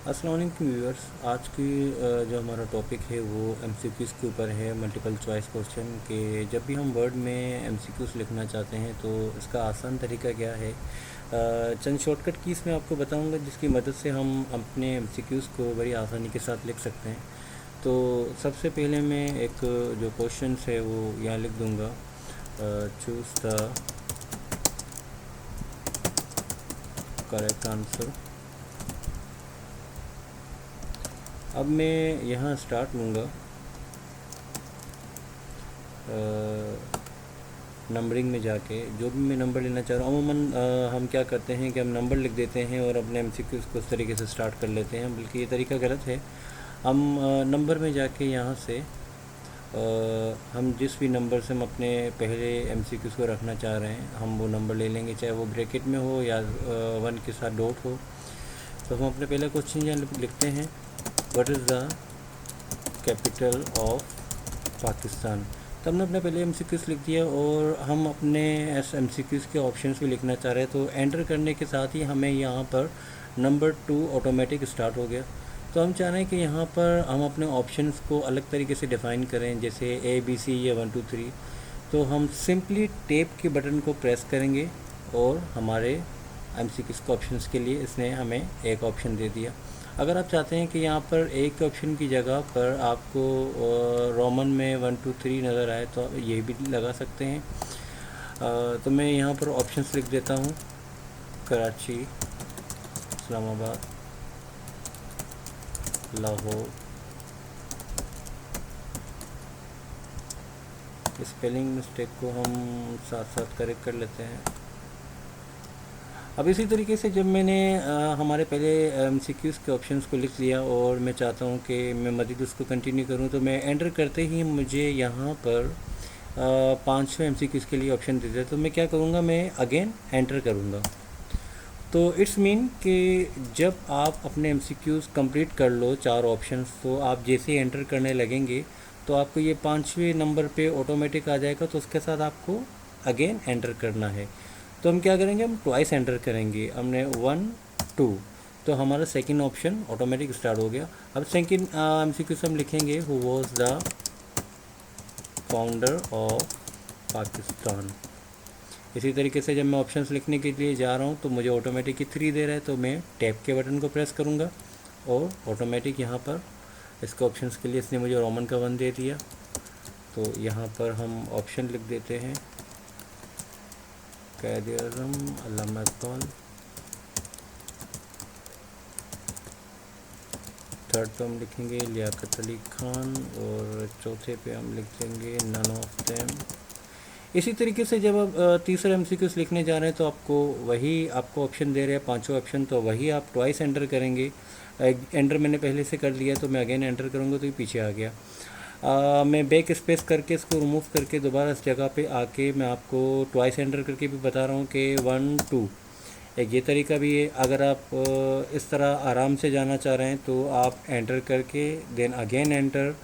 अस्सलाम वालेकुम व्यूअर्स। आज की जो हमारा टॉपिक है वो एमसीक्यूज़ के ऊपर है, मल्टीपल चॉइस क्वेश्चन के। जब भी हम वर्ड में एमसीक्यूज़ लिखना चाहते हैं तो इसका आसान तरीका क्या है, चंद शॉर्टकट कीज़ मैं आपको बताऊंगा जिसकी मदद से हम अपने एमसीक्यूज़ को बड़ी आसानी के साथ लिख सकते हैं। तो सबसे पहले मैं एक जो क्वेश्चन है वो यहाँ लिख दूँगा, चूज़ द करेक्ट आंसर। अब मैं यहाँ स्टार्ट लूँगा नंबरिंग में जाके, जो भी मैं नंबर लेना चाह रहा हूँ। अमूमन हम क्या करते हैं कि हम नंबर लिख देते हैं और अपने एमसीक्यूज़ को उस तरीके से स्टार्ट कर लेते हैं, बल्कि ये तरीका गलत है। हम नंबर में जाके यहाँ से हम जिस भी नंबर से हम अपने पहले एमसीक्यूज़ को रखना चाह रहे हैं हम वो नंबर ले लेंगे, चाहे वो ब्रैकेट में हो या वन के साथ डॉट हो। तो हम अपने पहले क्वेश्चन यहाँ लिखते हैं, what is the capital of Pakistan. तो हमने अपने पहले एमसीक्यूज़ लिख दिया और हम अपने एमसीक्यूज़ के ऑप्शंस भी लिखना चाह रहे हैं। तो एंटर करने के साथ ही हमें यहाँ पर नंबर 2 ऑटोमेटिक स्टार्ट हो गया। तो हम चाह रहे हैं कि यहाँ पर हम अपने ऑप्शंस को अलग तरीके से डिफ़ाइन करें, जैसे ABC या 1 2 3। तो हम सिंपली टैब के बटन को प्रेस करेंगे और हमारे एमसीक्यूज़ के ऑप्शंस के लिए इसने हमें एक ऑप्शन दे दिया। अगर आप चाहते हैं कि यहाँ पर एक ऑप्शन की जगह पर आपको रोमन में 1 2 3 नज़र आए तो ये भी लगा सकते हैं। तो मैं यहाँ पर ऑप्शंस लिख देता हूँ, कराची, इस्लामाबाद, लाहौर। स्पेलिंग मिस्टेक को हम साथ साथ करेक्ट कर लेते हैं। अब इसी तरीके से जब मैंने हमारे पहले एमसीक्यूज़ के ऑप्शंस को लिख लिया और मैं चाहता हूँ कि मैं मज़ीद उसको कंटिन्यू करूँ, तो मैं एंटर करते ही मुझे यहाँ पर 500 एमसीक्यूज़ के लिए ऑप्शन देते हैं। तो मैं क्या करूँगा, मैं अगेन एंटर करूँगा। तो इट्स मीन कि जब आप अपने एमसीक्यूज़ कंप्लीट कर लो 4 ऑप्शंस, तो आप जैसे ही एंटर करने लगेंगे तो आपको ये 5वें नंबर पे ऑटोमेटिक आ जाएगा। तो उसके साथ आपको अगेन एंटर करना है। तो हम क्या करेंगे, हम ट्वाइस एंटर करेंगे। हमने 1 2, तो हमारा सेकंड ऑप्शन ऑटोमेटिक स्टार्ट हो गया। अब सेकंड एमसीक्यू हम लिखेंगे, who was the founder of Pakistan. इसी तरीके से जब मैं ऑप्शंस लिखने के लिए जा रहा हूँ तो मुझे ऑटोमेटिक ही 3 दे रहा है, तो मैं टैब के बटन को प्रेस करूँगा और ऑटोमेटिक यहाँ पर इसके ऑप्शंस के लिए इसने मुझे रोमन का 1 दे दिया। तो यहाँ पर हम ऑप्शन लिख देते हैं, कायद-ए-आज़म, अल्लामा इक़बाल। थर्ड पे हम लिखेंगे लियाकत अली खान और चौथे पे हम लिख देंगे नन ऑफ देम। इसी तरीके से जब आप तीसरा एमसीक्यूज़ लिखने जा रहे हैं तो आपको ऑप्शन दे रहे हैं 5 ऑप्शन, तो वही आप ट्वाइस एंटर करेंगे। एंटर मैंने पहले से कर लिया तो मैं अगेन एंटर करूँगा तो ये पीछे आ गया। मैं बैक स्पेस करके इसको रिमूव करके दोबारा इस जगह पे आके मैं आपको ट्वाइस एंटर करके भी बता रहा हूँ कि 1 2। एक ये तरीका भी है। अगर आप इस तरह आराम से जाना चाह रहे हैं तो आप एंटर करके देन अगेन एंटर,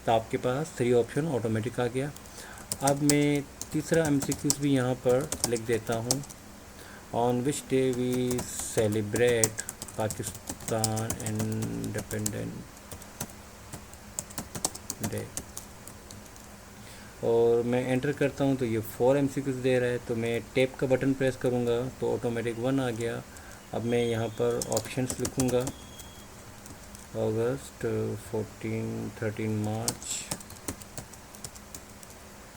तो आपके पास 3 ऑप्शन ऑटोमेटिक आ गया। अब मैं तीसरा एमसीक्यूज़ भी यहाँ पर लिख देता हूँ, on which day we celebrate Pakistan independent day. और मैं एंटर करता हूँ तो ये 4 एमसीक्यूज़ दे रहा है। तो मैं टैब का बटन प्रेस करूँगा तो ऑटोमेटिक 1 आ गया। अब मैं यहाँ पर ऑप्शंस लिखूँगा, अगस्त, 14 13 मार्च,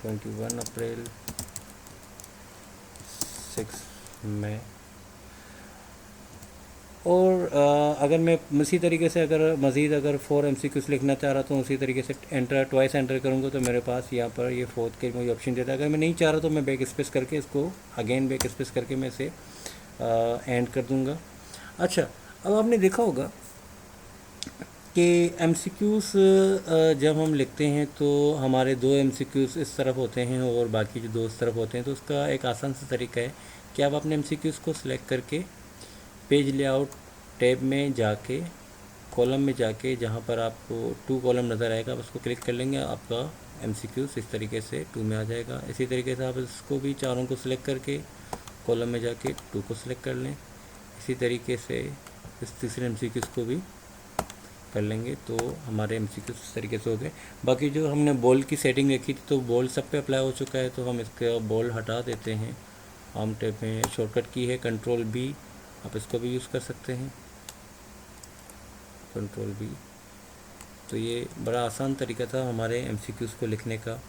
21 अप्रैल, 6 मई। और अगर मैं इसी तरीके से अगर मज़ीद अगर 4 एमसीक्यूज़ लिखना चाह रहा तो उसी तरीके से ट्वाइस एंटर करूँगा तो मेरे पास यहाँ पर ये 4th के मुझे ऑप्शन देता है। अगर मैं नहीं चाह रहा तो मैं बैक स्पेस करके इसको अगेन बैक स्पेस करके मैं इसे एंड कर दूँगा। अच्छा, अब आपने देखा होगा कि एमसीक्यूज़ जब हम लिखते हैं तो हमारे 2 एमसीक्यूज़ इस तरफ होते हैं और बाकी जो 2 इस तरफ होते हैं। तो उसका एक आसान सा तरीका है कि आप अपने एमसीक्यूज़ को सिलेक्ट करके पेज लेआउट टैब में जाके कॉलम में जाके जहाँ पर आपको 2 कॉलम नज़र आएगा आप उसको क्लिक कर लेंगे, आपका एमसीक्यूज़ इस तरीके से 2 में आ जाएगा। इसी तरीके से आप इसको भी चारों को सिलेक्ट करके कॉलम में जाके 2 को सिलेक्ट कर लें। इसी तरीके से इस तीसरे एमसीक्यूज़ को भी कर लेंगे तो हमारे MCQs इस तरीके से हो गए। बाकी जो हमने बॉल की सेटिंग रखी थी तो बॉल सब पे अप्लाई हो चुका है, तो हम इसका बॉल हटा देते हैं। आर्म टैब में शॉर्टकट की है Ctrl+B, आप इसको भी यूज़ कर सकते हैं, Ctrl+B। तो ये बड़ा आसान तरीका था हमारे MCQs को लिखने का।